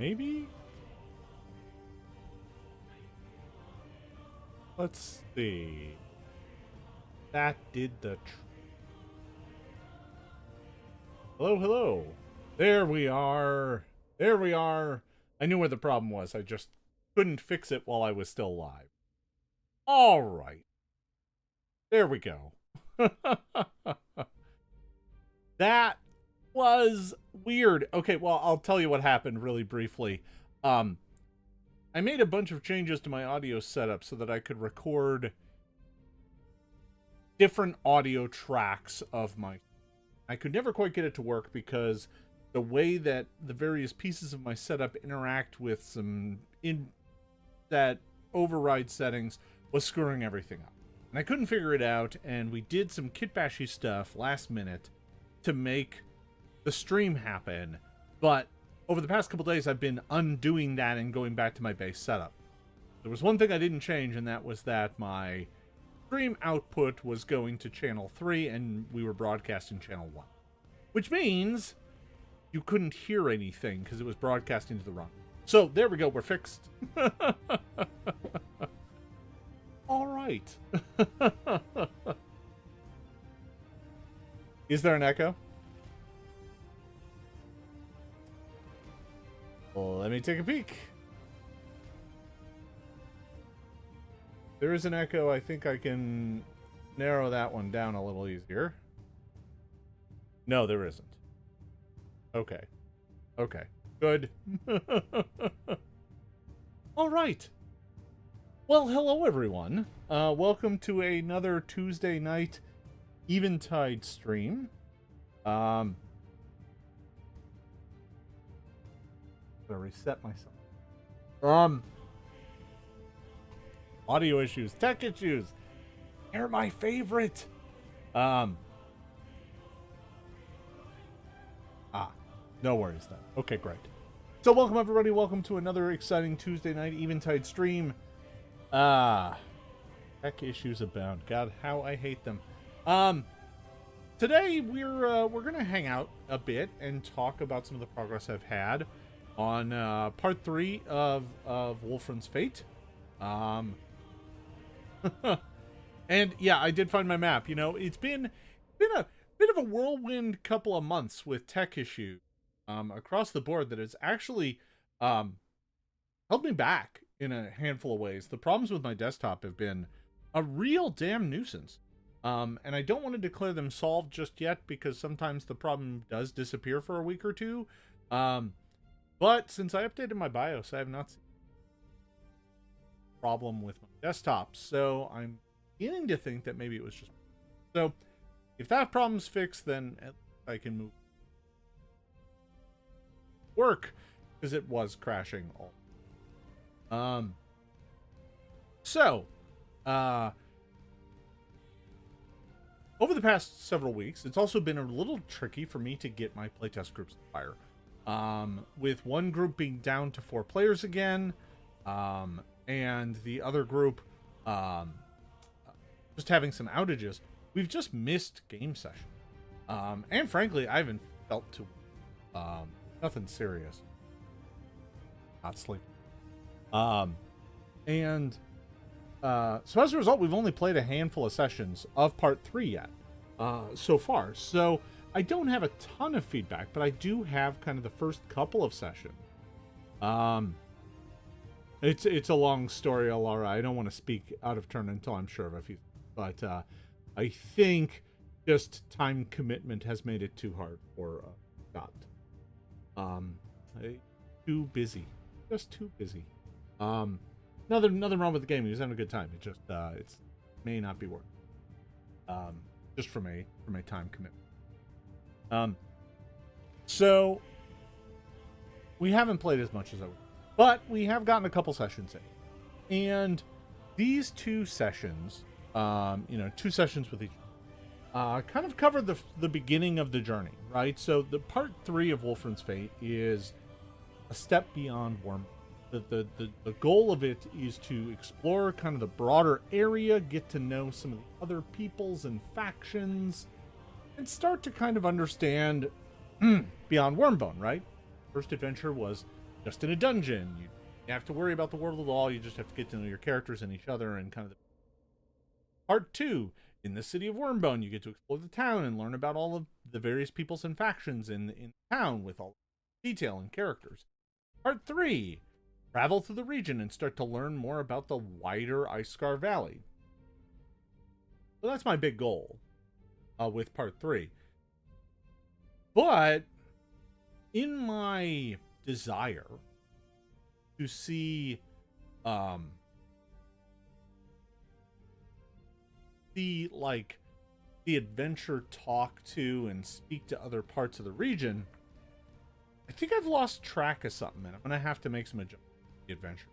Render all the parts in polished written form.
Maybe? Let's see. That did the Hello, hello. There we are. There we are. I knew where the problem was. I just couldn't fix it while I was still live. All right. There we go. That was weird. Okay, well, I'll tell you what happened really briefly. I made a bunch of changes to my audio setup so that I could record different audio tracks of my... I could never quite get it to work because the way that the various pieces of my setup interact with some that override settings was screwing everything up. And I couldn't figure it out, and we did some kitbashy stuff last minute to make the stream happen, but over the past couple days I've been undoing that and going back to my base setup. There was one thing I didn't change, and that was that my stream output was going to channel 3 and we were broadcasting channel 1. Which means you couldn't hear anything because it was broadcasting to the wrong. So there we go, we're fixed. All right. Is there an echo? Well, let me take a peek. There is an echo. I think I can narrow that one down a little easier. No, there isn't. Okay. Okay. Good. All right. Well, hello, everyone. Welcome to another Tuesday night Eventide stream. I'm gonna reset myself. Audio issues, tech issues. They're my favorite. No worries then. Okay, great. So welcome everybody. Welcome to another exciting Tuesday night Eventide stream. Tech issues abound. God, how I hate them. Today we're gonna hang out a bit and talk about some of the progress I've had on part 3 of Wolfren's Fate. And yeah, I did find my map. You know, it's been a bit of a whirlwind couple of months with tech issues across the board that has actually held me back in a handful of ways. The problems with my desktop have been a real damn nuisance. And I don't want to declare them solved just yet because sometimes the problem does disappear for a week or two. But since I updated my BIOS, I have not seen a problem with my desktop. So I'm beginning to think that maybe it was just... So if that problem's fixed, then at least I can move work, because it was crashing all. Over the past several weeks, it's also been a little tricky for me to get my playtest groups to fire. With one group being down to 4 players again, and the other group just having some outages, we've just missed game session. And frankly, I haven't felt too nothing serious. Not sleeping. So as a result, we've only played a handful of sessions of part 3 yet so far. So I don't have a ton of feedback, but I do have kind of the first couple of sessions. It's a long story, Alara. I don't want to speak out of turn until I'm sure of a few. But I think just time commitment has made it too hard for Scott. Too busy. Just too busy. Nothing wrong with the game. He was having a good time. It just it may not be working. Just from a time commitment. So we haven't played as much as I would, but we have gotten a couple sessions in, and these 2 sessions, 2 sessions with each, kind of covered the beginning of the journey, right? So the part 3 of Wolfren's Fate is a step beyond Worm. The goal of it is to explore kind of the broader area, get to know some of the other peoples and factions, and start to kind of understand beyond Wormbone, right? First adventure was just in a dungeon. You have to worry about the world at all. You just have to get to know your characters and each other and kind of. Part 2, in the city of Wormbone, you get to explore the town and learn about all of the various peoples and factions in town with all detail and characters. Part 3, travel through the region and start to learn more about the wider Icescar Valley. So that's my big goal with Part 3. But in my desire to see the adventure talk to and speak to other parts of the region, I think I've lost track of something, and I'm gonna have to make some adjustments to the adventure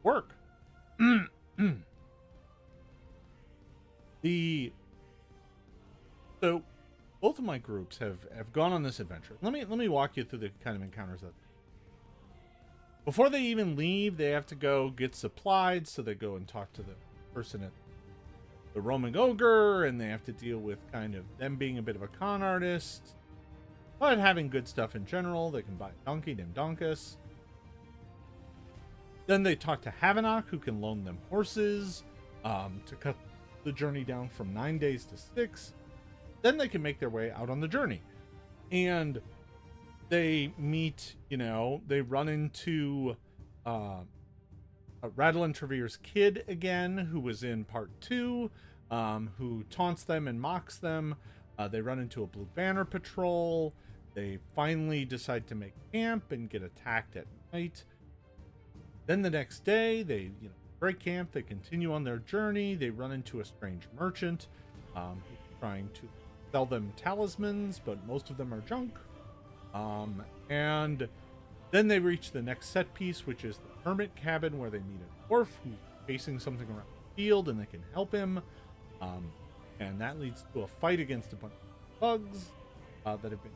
work. So both of my groups have gone on this adventure. Let me walk you through the kind of encounters that before they even leave, they have to go get supplied, so they go and talk to the person at the roaming ogre, and they have to deal with kind of them being a bit of a con artist, but having good stuff in general. They can buy a donkey named Donkus. Then they talk to Havanok, who can loan them horses to cut the journey down from 9 days to 6. Then they can make their way out on the journey. And they meet, they run into Radlin Trevere's kid again, who was in Part 2, who taunts them and mocks them. They run into a Blue Banner patrol. They finally decide to make camp and get attacked at night. Then the next day, they break camp. They continue on their journey. They run into a strange merchant who's trying to sell them talismans, but most of them are junk. And then they reach the next set piece, which is the hermit cabin, where they meet a dwarf who's facing something around the field, and they can help him. And that leads to a fight against a bunch of bugs that have been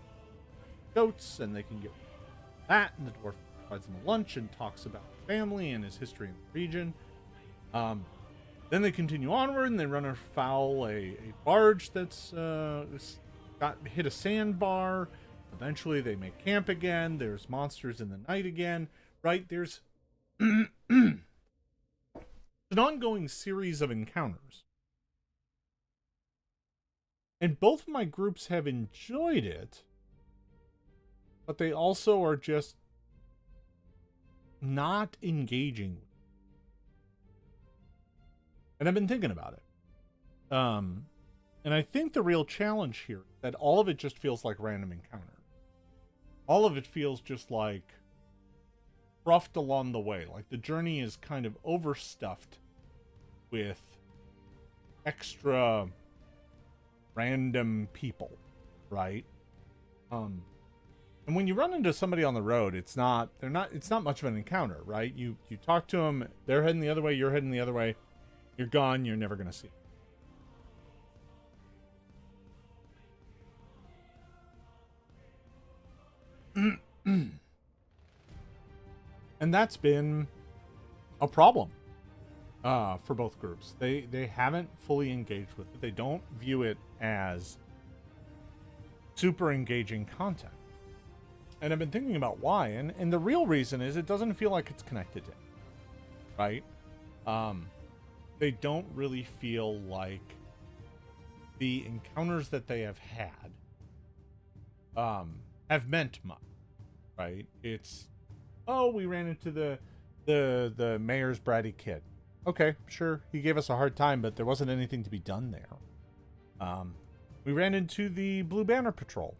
goats, and they can get that. And the dwarf provides them a lunch and talks about his family and his history in the region. Then they continue onward, and they run afoul a barge that's hit a sandbar. Eventually, they make camp again. There's monsters in the night again. Right? There's an ongoing series of encounters. And both of my groups have enjoyed it, but they also are just not engaging. And I've been thinking about it. And I think the real challenge here is that all of it just feels like random encounter. All of it feels just like roughed along the way. Like the journey is kind of overstuffed with extra random people, right? And when you run into somebody on the road, it's not much of an encounter, right? You talk to them, they're heading the other way, you're heading the other way, you're gone, you're never going to see them. And that's been a problem for both groups. They haven't fully engaged with it. They don't view it as super engaging content. And I've been thinking about why, and the real reason is it doesn't feel like it's connected to it, right? They don't really feel like the encounters that they have had have meant much, right? It's, oh, we ran into the mayor's bratty kid. Okay, sure, he gave us a hard time, but there wasn't anything to be done there. We ran into the Blue Banner Patrol.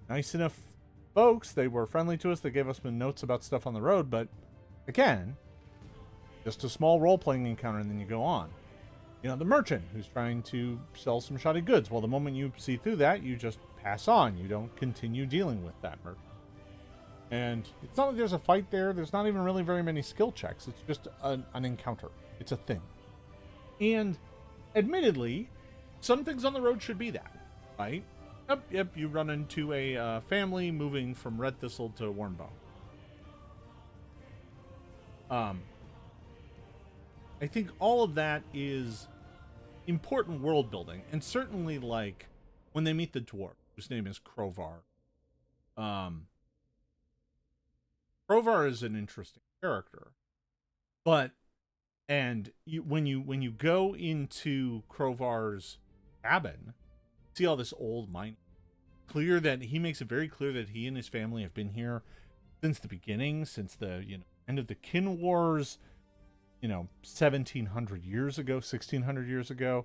Nice enough folks, they were friendly to us, they gave us some notes about stuff on the road, but again, just a small role-playing encounter, and then you go on. The merchant who's trying to sell some shoddy goods. Well, the moment you see through that, you just pass on. You don't continue dealing with that merchant. And it's not like there's a fight there. There's not even really very many skill checks. It's just an encounter. It's a thing. And admittedly, some things on the road should be that, right? Yep, you run into a family moving from Red Thistle to Wormbone. I think all of that is important world building, and certainly like when they meet the dwarf, whose name is Crovar. Provar is an interesting character, but when you go into Crovar's cabin, see all this old mining. He makes it very clear that he and his family have been here since the beginning, since the end of the Kin Wars, 1700 years ago, 1600 years ago.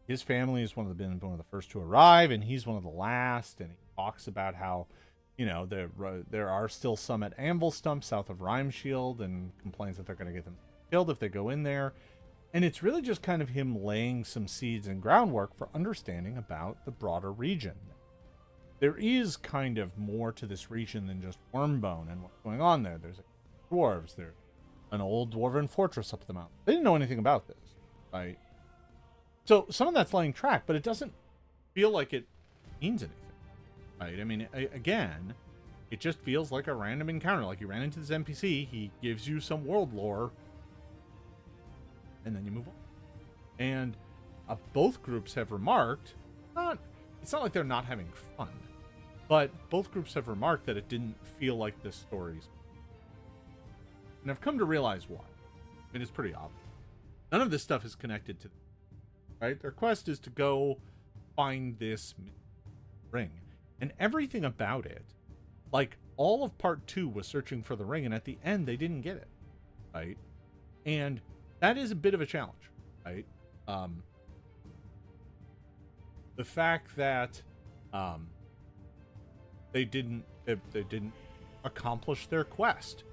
His family has been one of the first to arrive, and he's one of the last. And he talks about how, there are still some at Anvil Stump south of Rhymeshield, and complains that they're going to get them killed if they go in there. And it's really just kind of him laying some seeds and groundwork for understanding about the broader region. There is kind of more to this region than just Wormbone and what's going on there. There's dwarves, there's an old dwarven fortress up the mountain. They didn't know anything about this, right? So some of that's laying track, but it doesn't feel like it means anything, right? I mean, again, it just feels like a random encounter. Like you ran into this NPC, he gives you some world lore, and then you move on. And both groups have remarked, it's not like they're not having fun, but both groups have remarked that it didn't feel like this story's. And I've come to realize why. I mean, it's pretty obvious. None of this stuff is connected to them, right? Their quest is to go find this ring. And everything about it, like all of part 2 was searching for the ring, and at the end they didn't get it, right? And that is a bit of a challenge, right? The fact that they didn't accomplish their quest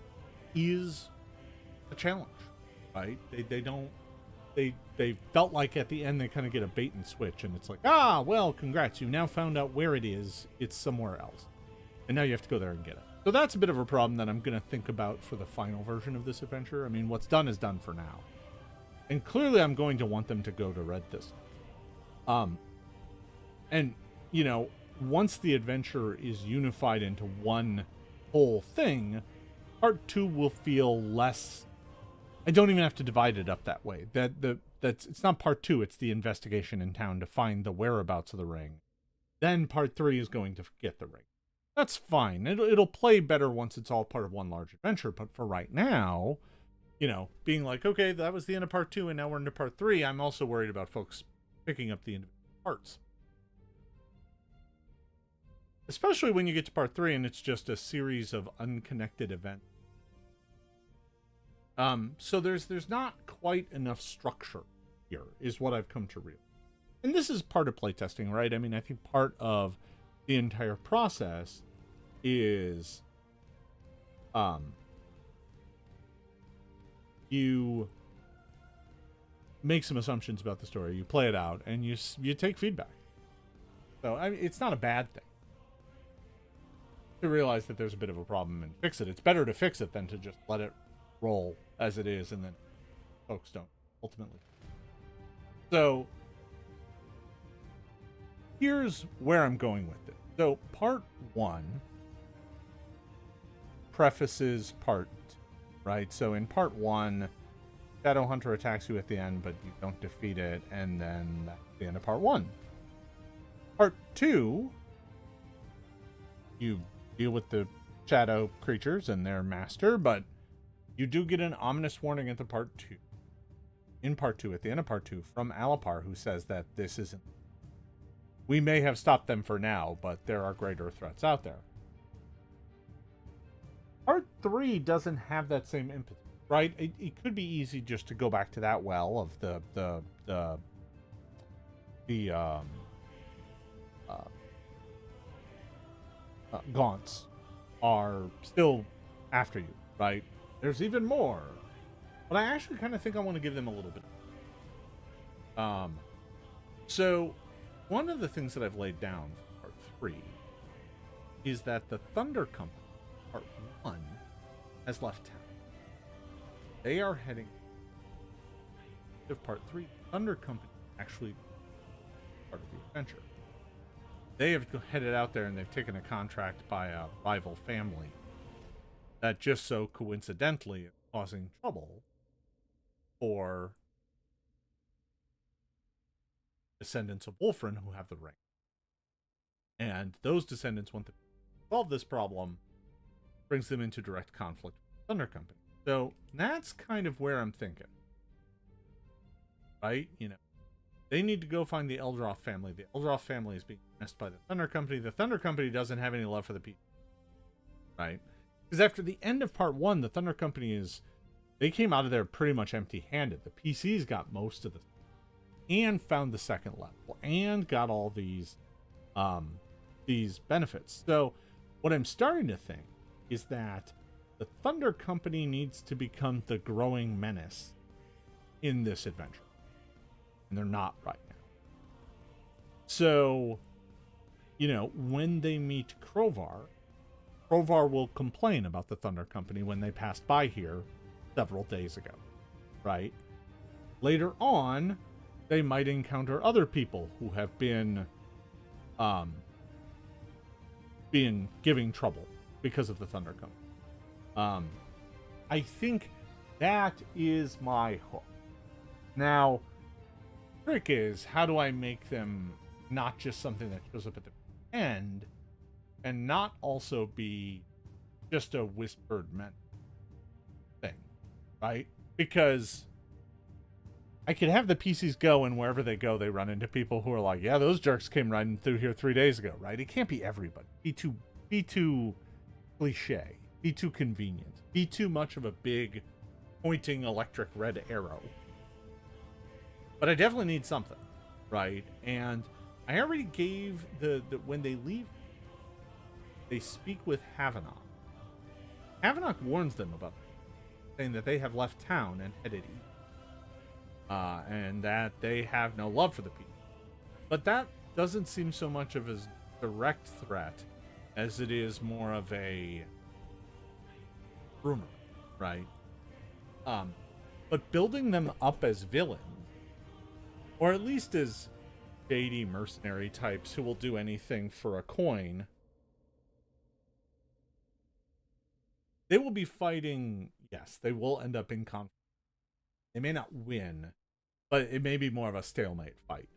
is a challenge, right? They felt like at the end they kind of get a bait and switch, and it's like, well, congrats, you now found out where it is. It's somewhere else, and now you have to go there and get it. So that's a bit of a problem that I'm going to think about for the final version of this adventure. I mean, what's done is done for now, and clearly I'm going to want them to go to Red this time. And once the adventure is unified into one whole thing, part 2 will feel less. I don't even have to divide it up that way. It's not part 2, it's the investigation in town to find the whereabouts of the ring. Then part 3 is going to get the ring. That's fine. It'll play better once it's all part of one large adventure, but for right now, being like, okay, that was the end of part 2 and now we're into part 3, I'm also worried about folks picking up the individual parts. Especially when you get to part 3 and it's just a series of unconnected events. So there's not quite enough structure here, is what I've come to realize. And this is part of playtesting, right? I mean, I think part of the entire process is you make some assumptions about the story, you play it out, and you take feedback. So I mean, it's not a bad thing to realize that there's a bit of a problem and fix it. It's better to fix it than to just let it roll as it is and then folks don't ultimately. So here's where I'm going with it. So part 1 prefaces part 2, right? So in part 1, Shadowhunter attacks you at the end, but you don't defeat it, and then that's the end of part 1. Part 2, you deal with the shadow creatures and their master, but you do get an ominous warning at the part 2. In part 2, at the end of part 2, from Alipar, who says that this isn't. We may have stopped them for now, but there are greater threats out there. Part 3 doesn't have that same impetus, right? It could be easy just to go back to that well of the Gaunts are still after you, right? There's even more. But I actually kind of think I want to give them a little bit. So one of the things that I've laid down for part 3 is that the Thunder Company, part 1, has left town. They are heading to part 3. Thunder Company actually part of the adventure. They have headed out there and they've taken a contract by a rival family that just so coincidentally is causing trouble for descendants of Wolfren who have the ring. And those descendants want to solve this problem brings them into direct conflict with the Thunder Company. So that's kind of where I'm thinking. Right? You know, they need to go find the Eldroth family. The Eldroth family is being messed by the Thunder Company. The Thunder Company doesn't have any love for the people. Right? Because after the end of part 1, the Thunder Company they came out of there pretty much empty-handed. The PCs got most of the and found the second level and got all these benefits. So what I'm starting to think is that the Thunder Company needs to become the growing menace in this adventure. And they're not right now. So, you know, when they meet Krovar will complain about the Thunder Company when they passed by here several days ago, right? Later on, they might encounter other people who have been giving trouble because of the Thunder Company. I think that is my hook. Now, the trick is, how do I make them not just something that shows up at the end, and not also be just a whispered thing, right? Because I could have the PCs go, and wherever they go, they run into people who are like, yeah, those jerks came riding through here 3 days ago, right? It can't be everybody. Be too cliche. Be too convenient. Be too much of a big pointing electric red arrow. But I definitely need something, right? And I already gave the when they leave, they speak with Havanok. Havanok warns them about it, saying that they have left town and headed east. And that they have no love for the people. But that doesn't seem so much of a direct threat as it is more of a rumor, right? But building them up as villains, or at least as shady mercenary types who will do anything for a coin, they will be fighting. Yes, they will end up in conflict. They may not win, but it may be more of a stalemate fight.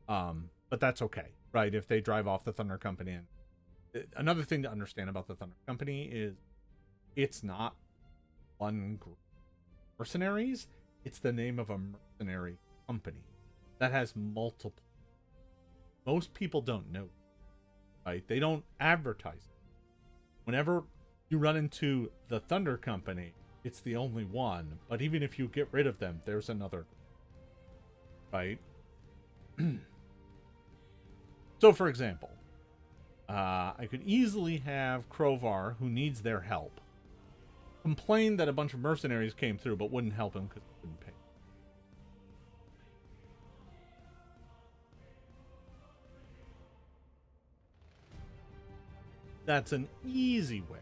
But that's okay, right? If they drive off the Thunder Company. And another thing to understand about the Thunder Company is it's not one group of mercenaries. It's the name of a mercenary company that has multiple. Most people don't know, right? They don't advertise it. Whenever you run into the Thunder Company, it's the only one. But even if you get rid of them, there's another, right? So, for example, I could easily have Krovar, who needs their help, complain that a bunch of mercenaries came through but wouldn't help him because they couldn't pay. That's an easy way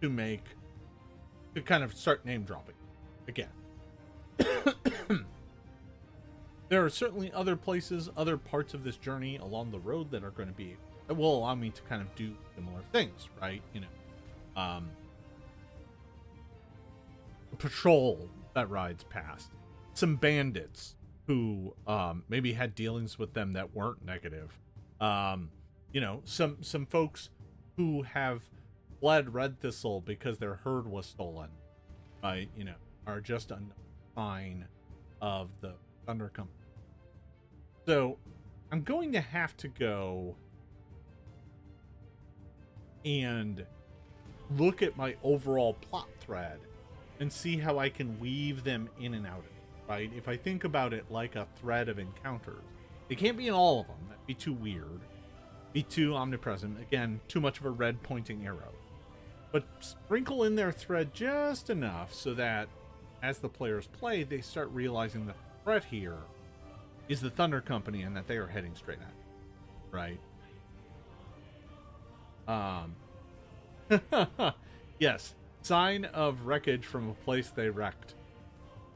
to kind of start name dropping again. There are certainly other places, other parts of this journey along the road that will allow me to kind of do similar things, right? You know, a patrol that rides past, some bandits who maybe had dealings with them that weren't negative, you know, some folks who have fled Red Thistle because their herd was stolen, right? You know, are just a sign of the Thunder Company. So I'm going to have to go and look at my overall plot thread and see how I can weave them in and out of it, right? If I think about it like a thread of encounters, it can't be in all of them. That'd be too weird. Be too omnipresent. Again, too much of a red pointing arrow. But sprinkle in their thread just enough so that as the players play, they start realizing that the threat here is the Thunder Company and that they are heading straight at it, right? Yes. Sign of wreckage from a place they wrecked.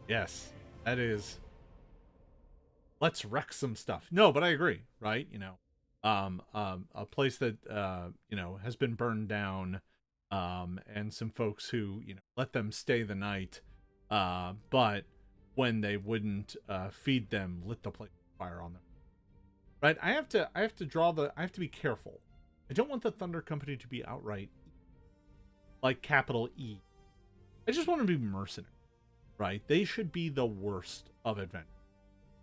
Yes. That is... Let's wreck some stuff. No, but I agree, right? You know, a place that, you know, has been burned down, and some folks who, you know, let them stay the night, but when they wouldn't feed them, lit the place on fire on them. Right? I have to be careful. I don't want the Thunder Company to be outright. like capital E. I just want to be mercenary, right? They should be the worst of adventure.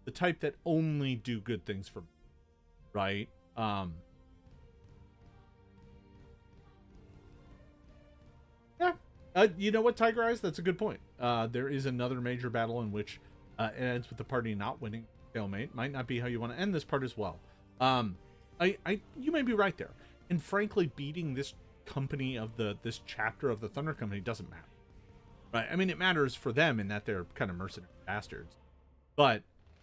The type that only do good things for me, right? Yeah. You know what, Tiger Eyes? That's a good point. There is another major battle in which it ends with the party not winning. Stalemate might not be how you want to end this part as well. You may be right there. And frankly, beating this company of this chapter of the Thunder Company doesn't matter. Right? I mean, it matters for them in that they're kind of mercenary bastards. But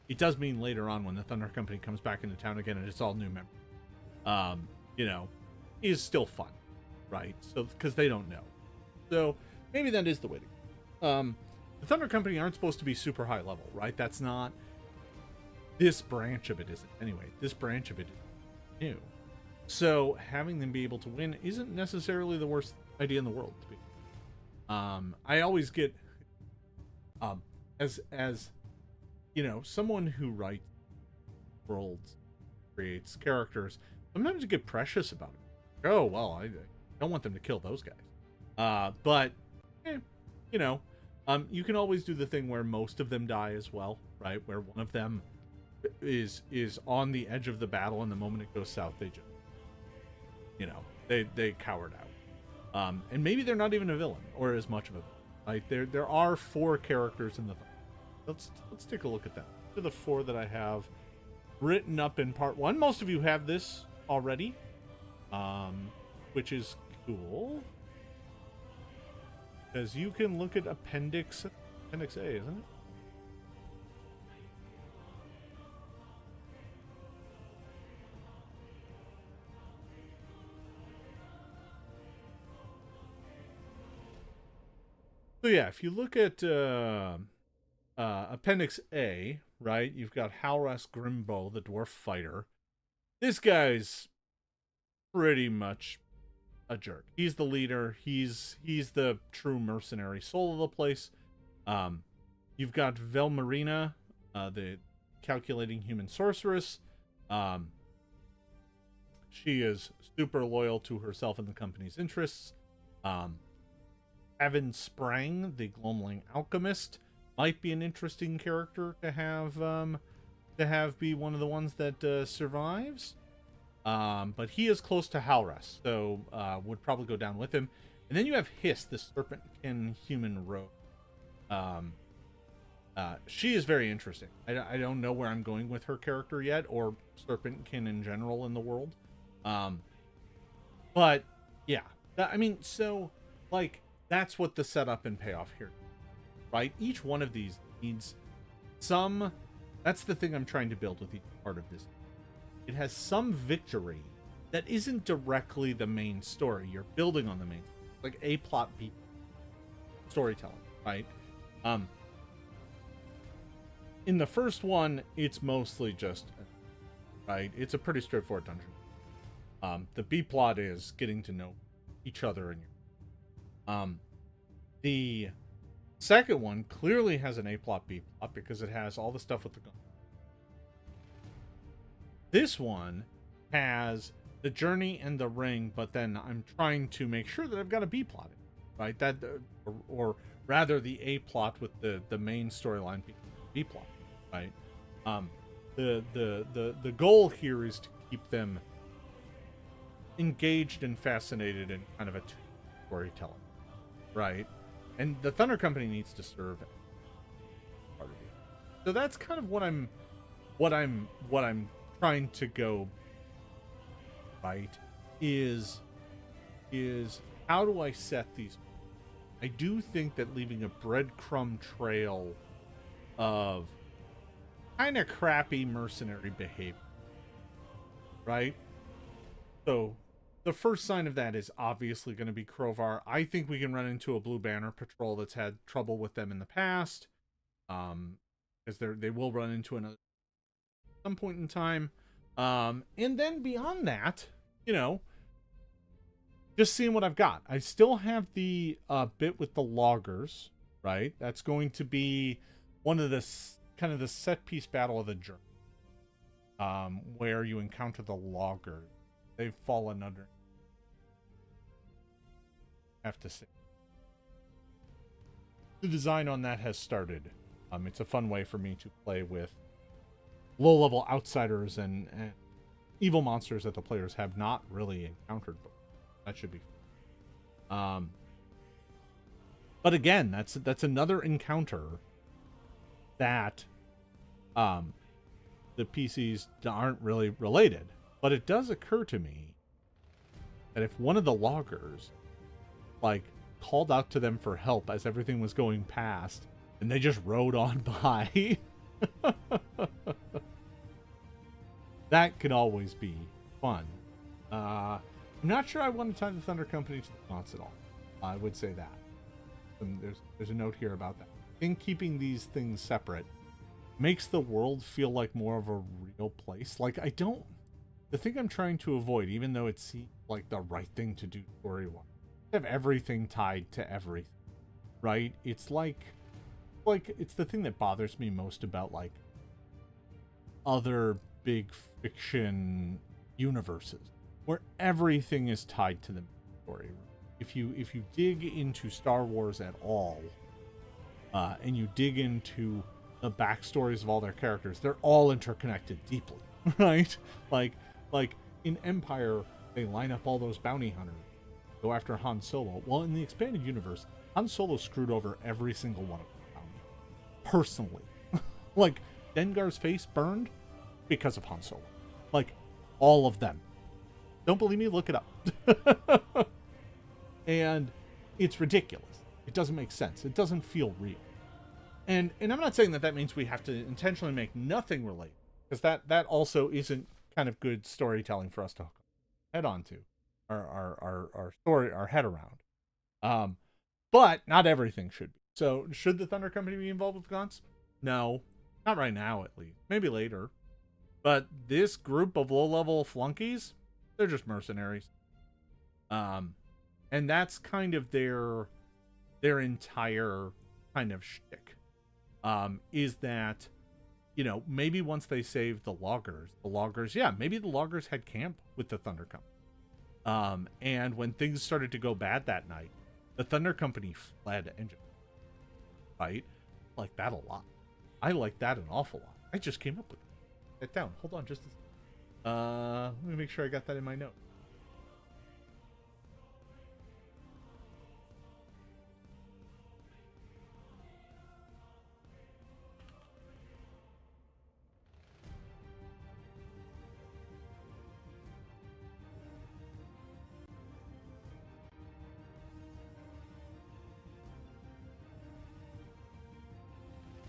it does mean later on when the Thunder Company comes back into town again and it's all new members. You know, is still fun, right? So, because they don't know. So, maybe that is the way to go. The Thunder Company aren't supposed to be super high level, right? That's not... This branch of it isn't. Anyway, this branch of it is new. So, having them be able to win isn't necessarily the worst idea in the world, to be. I always get... as you know, someone who writes worlds, creates characters, sometimes you get precious about it. Oh, well, I don't want them to kill those guys. But, you know, you can always do the thing where most of them die as well, right? Where one of them is on the edge of the battle, and the moment it goes south, they just, you know, they cowered out. And maybe they're not even a villain, or as much of a villain. Like, there are 4 characters in the... Let's take a look at that. These are the 4 that I have written up in part 1. Most of you have this already, which is cool. Because you can look at Appendix A, isn't it? So yeah, if you look at Appendix A, right, you've got Halras Grimbo, the dwarf fighter. This guy's pretty much a jerk. He's the leader. He's the true mercenary soul of the place. You've got Velmarina, the calculating human sorceress. She is super loyal to herself and the company's interests. Evan Sprang, the Gloamling alchemist, might be an interesting character to have be one of the ones that survives. But he is close to Halras, so would probably go down with him. And then you have Hiss, the serpentkin human rogue. She is very interesting. I don't know where I'm going with her character yet, or serpentkin in general in the world. But yeah, I mean, so like that's what the setup and payoff here, right? Each one of these needs some. That's the thing I'm trying to build with each part of this. It has some victory that isn't directly the main story. You're building on the main story, like A plot, B storytelling, right? In the first one, it's mostly just, right? It's a pretty straightforward dungeon. The B plot is getting to know each other, and the second one clearly has an A plot, B plot because it has all the stuff with the gun. This one has the journey and the ring, but then I'm trying to make sure that I've got a B plot in, right? That, or rather, the A plot with the main storyline B plot, right? The goal here is to keep them engaged and fascinated in kind of a storytelling, right? And the Thunder Company needs to serve part of it. So that's kind of what I'm trying to go right is how do I set these? I do think that leaving a breadcrumb trail of kind of crappy mercenary behavior, right? So the first sign of that is obviously going to be Crovar. I think we can run into a Blue Banner patrol that's had trouble with them in the past, because they will run into another at some point in time. And then beyond that, you know, just seeing what I've got. I still have the bit with the loggers, right? That's going to be one of the kind of the set piece battle of the journey, where you encounter the loggers. They've fallen under. have to say. The design on that has started. It's a fun way for me to play with low-level outsiders and evil monsters that the players have not really encountered before. That should be fun. But again, that's another encounter that the PCs aren't really related. But it does occur to me that if one of the loggers, like, called out to them for help as everything was going past, and they just rode on by, that could always be fun. I'm not sure I want to tie the Thunder Company to the Gaunts at all. I would say that. And there's a note here about that. I think keeping these things separate makes the world feel like more of a real place. Like, the thing I'm trying to avoid, even though it seems like the right thing to do story-wise, have everything tied to everything, right? It's like it's the thing that bothers me most about, like, other big fiction universes where everything is tied to the story. If you dig into Star Wars at all, and you dig into the backstories of all their characters, they're all interconnected deeply, right? Like in Empire, they line up all those bounty hunters, go after Han Solo. Well, in the expanded universe, Han Solo screwed over every single one of them personally. Like, Dengar's face burned because of Han Solo. Like, all of them. Don't believe me? Look it up. And it's ridiculous. It doesn't make sense. It doesn't feel real. And I'm not saying that means we have to intentionally make nothing relate, because that also isn't kind of good storytelling for us to head on to our story, our head around. But not everything should be. So should the Thunder Company be involved with Gaunts? No, not right now, at least. Maybe later. But this group of low-level flunkies, they're just mercenaries. And that's kind of their entire kind of shtick. Is that, you know, maybe once they saved the loggers, yeah, maybe the loggers had camp with the Thunder Company. And when things started to go bad that night, the Thunder Company fled and just fight. I like that a lot. I like that an awful lot. I just came up with it. Get down. Hold on just a second. Let me make sure I got that in my note.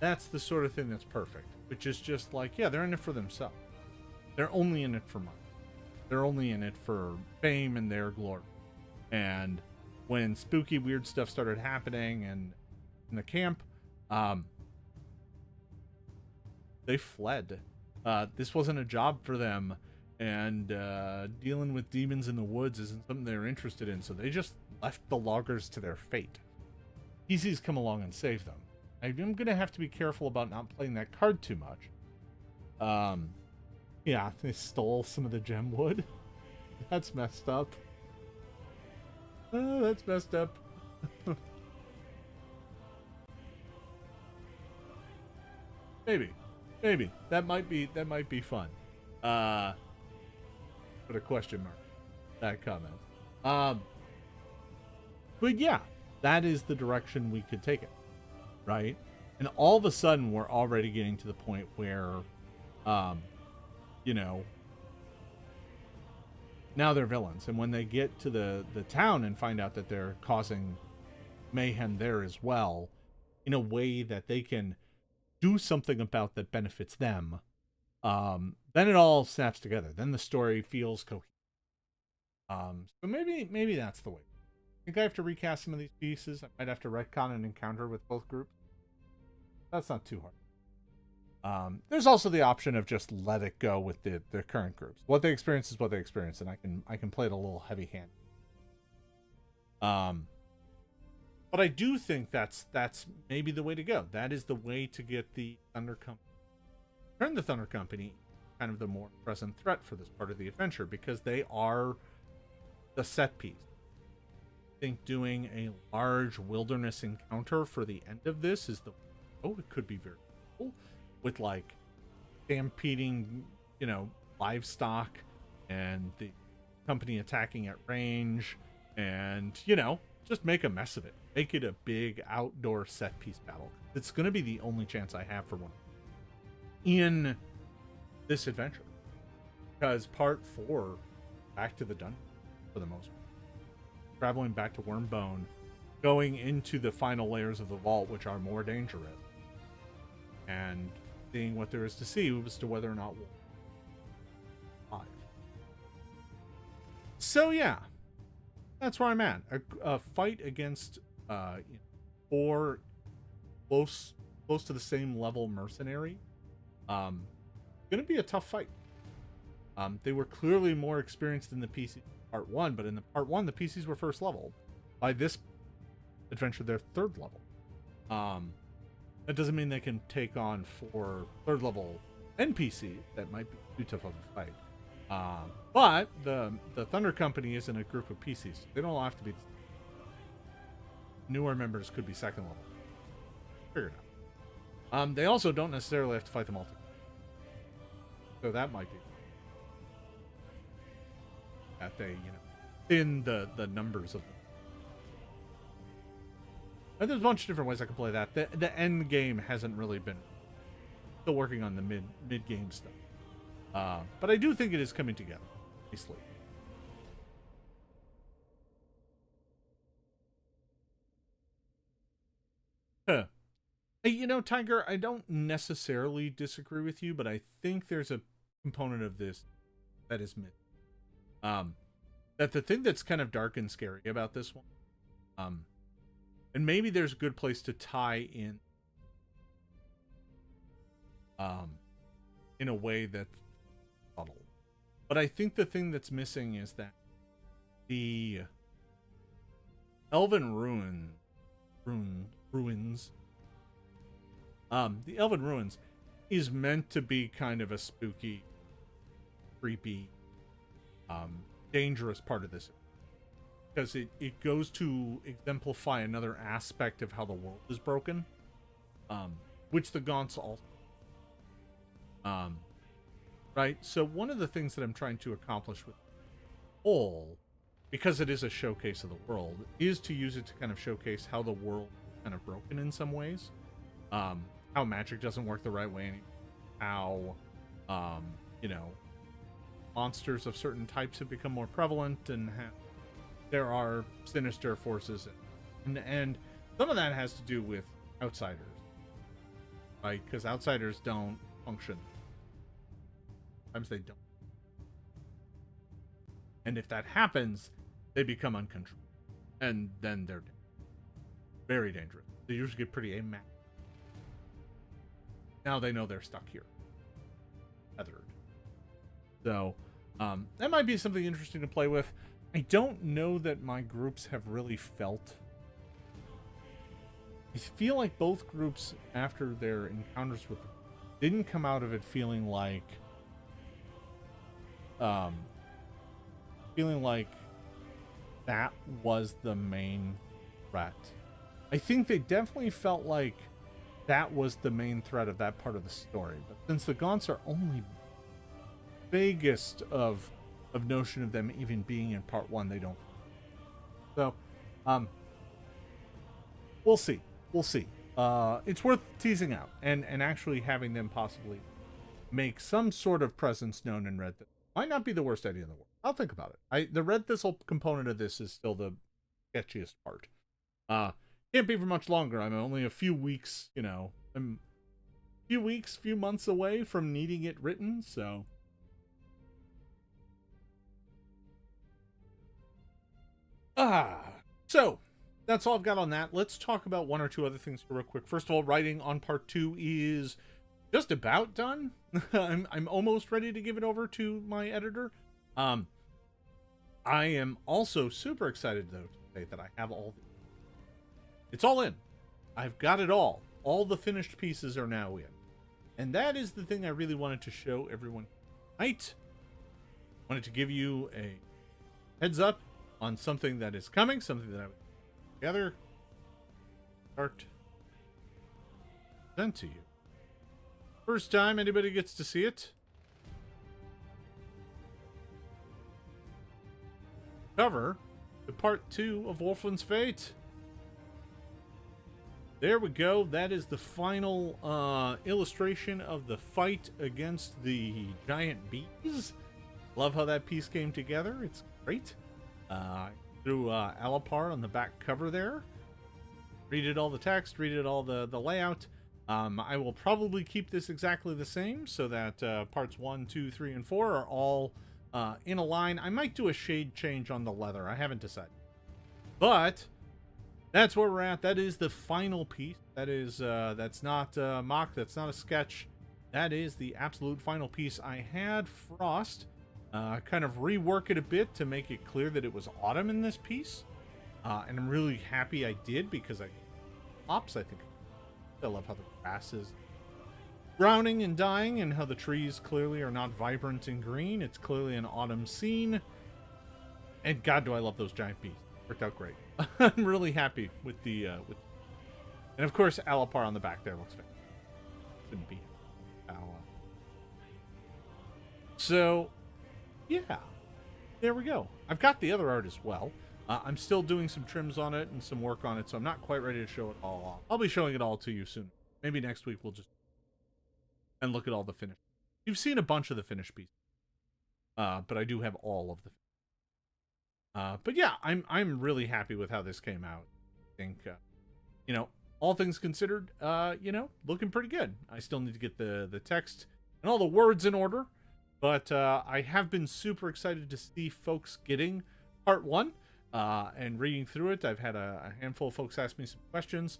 That's the sort of thing that's perfect. Which is just like, yeah, they're in it for themselves. They're only in it for money. They're only in it for fame and their glory. And when spooky, weird stuff started happening and in the camp, they fled. This wasn't a job for them. And dealing with demons in the woods isn't something they're interested in. So they just left the loggers to their fate. PCs come along and save them. I'm going to have to be careful about not playing that card too much. Yeah, they stole some of the gem wood. That's messed up. Oh, that's messed up. Maybe. That might be fun. Put a question mark. That comment. But yeah, that is the direction we could take it. Right? And all of a sudden, we're already getting to the point where, you know, now they're villains. And when they get to the town and find out that they're causing mayhem there as well, in a way that they can do something about that benefits them, then it all snaps together. Then the story feels cohesive. So maybe that's the way. I think I have to recast some of these pieces. I might have to retcon an encounter with both groups. That's not too hard. There's also the option of just let it go with the current groups. What they experience is what they experience, and I can play it a little heavy hand. But I do think that's maybe the way to go. That is the way to get the Thunder Company, turn the Thunder Company kind of the more present threat for this part of the adventure, because they are the set piece. think doing a large wilderness encounter for the end of this is it could be very cool, with like stampeding, livestock and the company attacking at range, and just make a mess of it. Make it a big outdoor set piece battle. It's going to be the only chance I have for one in this adventure, because part 4, back to the dungeon for the most part, traveling back to Wormbone, going into the final layers of the vault, which are more dangerous, and seeing what there is to see as to whether or not we'll survive. So yeah, that's where I'm at. A fight against 4 close to the same level mercenary. Gonna be a tough fight. They were clearly more experienced in the PC part 1, but in the part 1 the PCs were first level. By this adventure they're 3rd level. That doesn't mean they can take on 4 3rd level NPC. That might be too tough of a fight. But the Thunder Company isn't a group of PCs. They don't all have to be. Newer members could be 2nd level. Figure it out. They also don't necessarily have to fight them all together. So that might be that they, in the numbers of them. And there's a bunch of different ways I can play that. The end game hasn't really been. Still working on the mid game stuff. But I do think it is coming together nicely. Tiger, I don't necessarily disagree with you, but I think there's a component of this that is missing. That the thing that's kind of dark and scary about this one, and maybe there's a good place to tie in a way that's subtle. But I think the thing that's missing is that the Elven Ruins, the Elven Ruins is meant to be kind of a spooky, creepy, dangerous part of this, because it goes to exemplify another aspect of how the world is broken, which the Gaunts also, right? So one of the things that I'm trying to accomplish with all, because it is a showcase of the world, is to use it to kind of showcase how the world is kind of broken in some ways, how magic doesn't work the right way anymore, how monsters of certain types have become more prevalent, and there are sinister forces, and some of that has to do with outsiders, right? Because outsiders don't function. Sometimes they don't, and if that happens, they become uncontrolled, and then they're very dangerous. They usually get pretty aim. Now they know they're stuck here, tethered. So that might be something interesting to play with. I don't know that my groups have really felt. I feel like both groups, after their encounters with them, didn't come out of it feeling like that was the main threat. I think they definitely felt like that was the main threat of that part of the story. But since the Gaunts are only vaguest of notion of them even being in part 1, they don't. So, we'll see. We'll see. It's worth teasing out and actually having them possibly make some sort of presence known in Red Thistle. Might not be the worst idea in the world. I'll think about it. The Red Thistle component of this is still the sketchiest part. Can't be for much longer. I'm only a few weeks, I'm few months away from needing it written, so. So that's all I've got on that. Let's talk about one or two other things real quick. First of all, writing on part 2 is just about done. I'm almost ready to give it over to my editor. I am also super excited though to say that I have it's all in. I've got it all. All the finished pieces are now in. And that is the thing I really wanted to show everyone tonight. Wanted to give you a heads up on something that is coming, something that I would together start present to you. First time anybody gets to see it. Cover the part 2 of Wolfren's Fate. There we go. That is the final illustration of the fight against the giant bees. Love how that piece came together. It's great. Threw Alapar on the back cover there. Redid all the text, redid all the layout. I will probably keep this exactly the same so that parts 1, 2, 3, and 4 are all in a line. I might do a shade change on the leather. I haven't decided. But that's where we're at. That is the final piece. That is that's not mock. That's not a sketch. That is the absolute final piece. I had Frost kind of rework it a bit to make it clear that it was autumn in this piece. And I'm really happy I did because I think I love how the grass is browning and dying and how the trees clearly are not vibrant and green. It's clearly an autumn scene. And God, do I love those giant bees. Worked out great. I'm really happy with the and of course Alapar on the back there looks fantastic. Couldn't be so yeah, there we go. I've got the other art as well. I'm still doing some trims on it and some work on it, so I'm not quite ready to show it all off. I'll be showing it all to you soon. Maybe next week we'll just and look at all the finished. You've seen a bunch of the finished pieces, but I do have all of the. But yeah, I'm really happy with how this came out. I think, you know, all things considered, you know, looking pretty good. I still need to get the text and all the words in order, but I have been super excited to see folks getting part 1 and reading through it. I've had a handful of folks ask me some questions,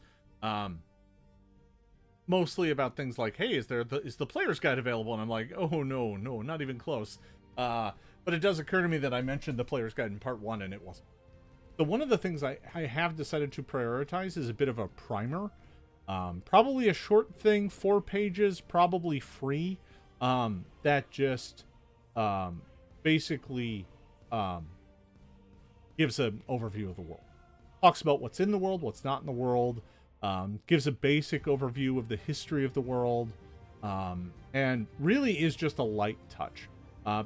mostly about things like, hey, is the player's guide available? And I'm like, oh no, not even close. But it does occur to me that I mentioned the player's guide in part 1 and it wasn't. So one of the things I have decided to prioritize is a bit of a primer. Probably a short thing, 4 pages, probably free. That just basically gives an overview of the world. Talks about what's in the world, what's not in the world. Gives a basic overview of the history of the world. And really is just a light touch.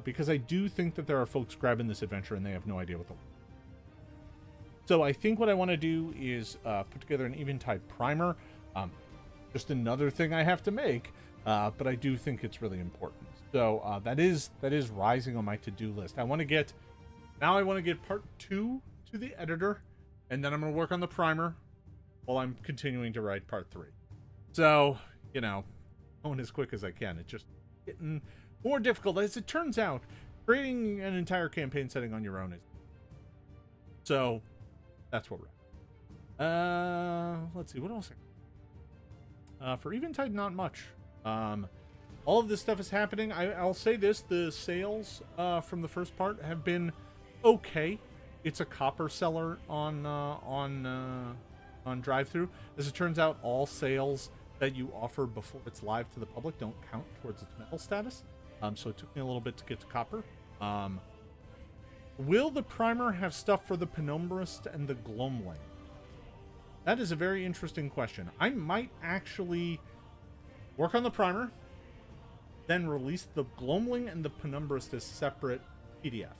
Because I do think that there are folks grabbing this adventure and they have no idea what the. So I think what I want to do is put together an Eventide primer. Just another thing I have to make, but I do think it's really important. So that is rising on my to-do list. I want to get part 2 to the editor, and then I'm going to work on the primer while I'm continuing to write part 3. So, you know, going as quick as I can. It's just getting more difficult. As it turns out, creating an entire campaign setting on your own is. So, that's what we're at. Let's see, what else? For Eventide, not much. All of this stuff is happening. I'll say this, the sales from the first part have been okay. It's a copper seller on drive-thru. As it turns out, all sales that you offer before it's live to the public don't count towards its metal status. So it took me a little bit to get to copper. Will the primer have stuff for the Penumbrist and the Gloamling? That is a very interesting question. I might actually work on the primer, then release the Gloamling and the Penumbrist as separate PDFs,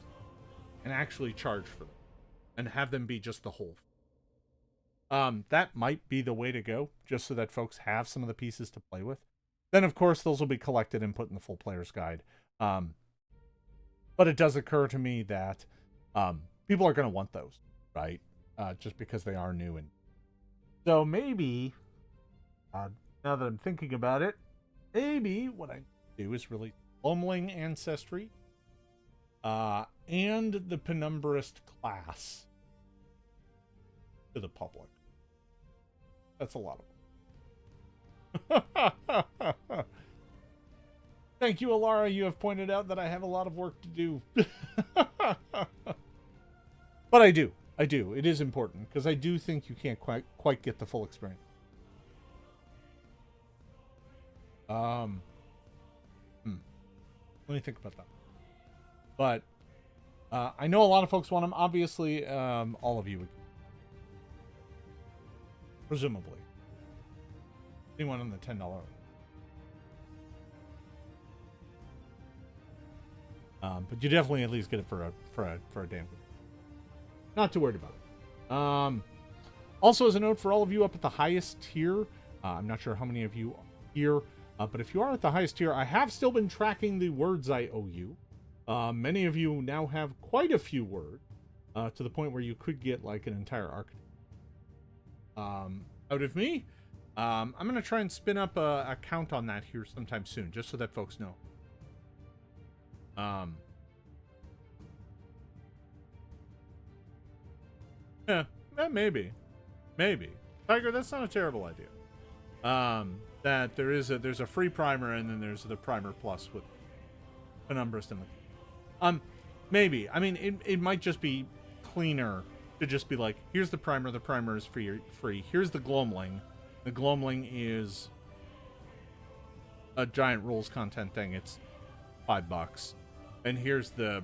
and actually charge for them, and have them be just the whole. That might be the way to go, just so that folks have some of the pieces to play with. Then, of course, those will be collected and put in the full player's guide. But it does occur to me that people are going to want those, right? Just because they are new. And so maybe, now that I'm thinking about it, maybe what I do is release Gloamling Ancestry and the Penumbrist class to the public. That's a lot of Thank you, Alara. You have pointed out that I have a lot of work to do. But I do. It is important, because I do think you can't quite get the full experience. Let me think about that. But I know a lot of folks want them. Obviously, all of you would. Presumably. Anyone on the $10. But you definitely at least get it for a damn good. Not too worried about it. Also, as a note for all of you up at the highest tier, I'm not sure how many of you are here, but if you are at the highest tier, I have still been tracking the words I owe you. Many of you now have quite a few words, to the point where you could get like an entire arc out of me. I'm going to try and spin up a count on that here sometime soon, just so that folks know. Yeah, maybe. Tiger, that's not a terrible idea. That there's a free primer, and then there's the primer plus with Penumbrist and the... maybe. I mean, it might just be cleaner to just be like, here's the primer is free. Here's the Gloamling. The Gloamling is a giant rules content thing. It's $5. And here's the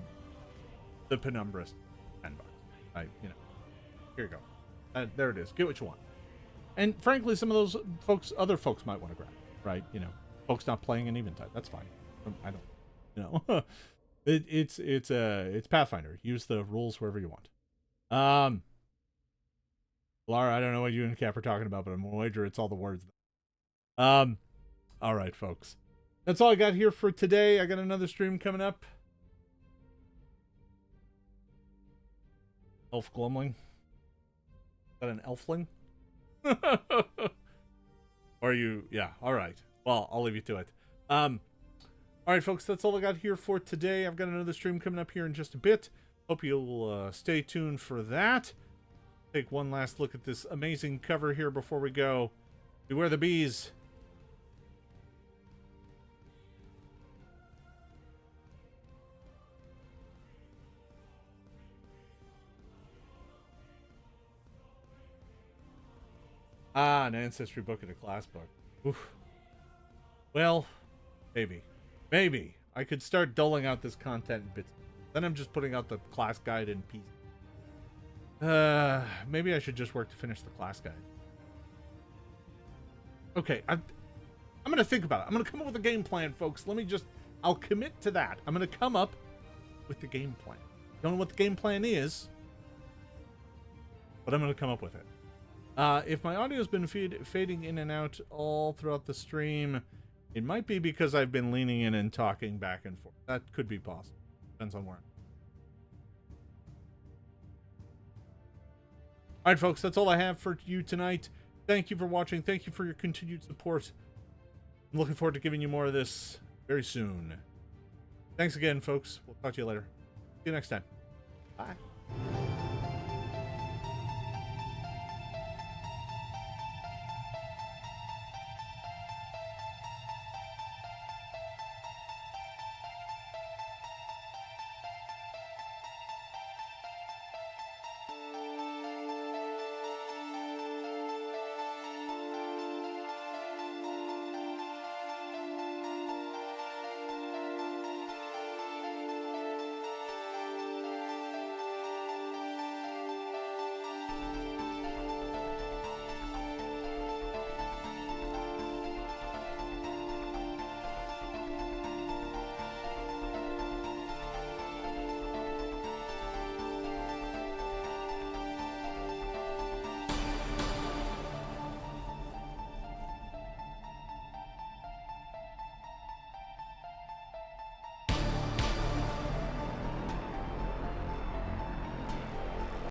Penumbrist, $10. Here you go. There it is. Get what you want. And frankly, some of those other folks might want to grab it, right? Folks not playing in Eventide. That's fine. I don't, it's Pathfinder. Use the rules wherever you want. Laura, I don't know what you and Cap are talking about, but I'm gonna wager it's all the words. All right, folks. That's all I got here for today. I got another stream coming up. Elf Gloamling. Is that an elfling? Or you... Yeah, all right. Well, I'll leave you to it. All right, folks, that's all I got here for today. I've got another stream coming up here in just a bit. Hope you'll stay tuned for that. Take one last look at this amazing cover here before we go. Beware the bees. Ah, an ancestry book and a class book. Oof. Well, maybe. Maybe. I could start doling out this content in bits. Then I'm just putting out the class guide in pieces. Maybe I should just work to finish the class guide. Okay, I'm going to think about it. I'm going to come up with a game plan, folks. I'll commit to that. I'm going to come up with the game plan. Don't know what the game plan is, but I'm going to come up with it. If my audio's been fading in and out all throughout the stream, it might be because I've been leaning in and talking back and forth. That could be possible. Depends on where. All right, folks, that's all I have for you tonight. Thank you for watching. Thank you for your continued support. I'm looking forward to giving you more of this very soon. Thanks again, folks. We'll talk to you later. See you next time. Bye.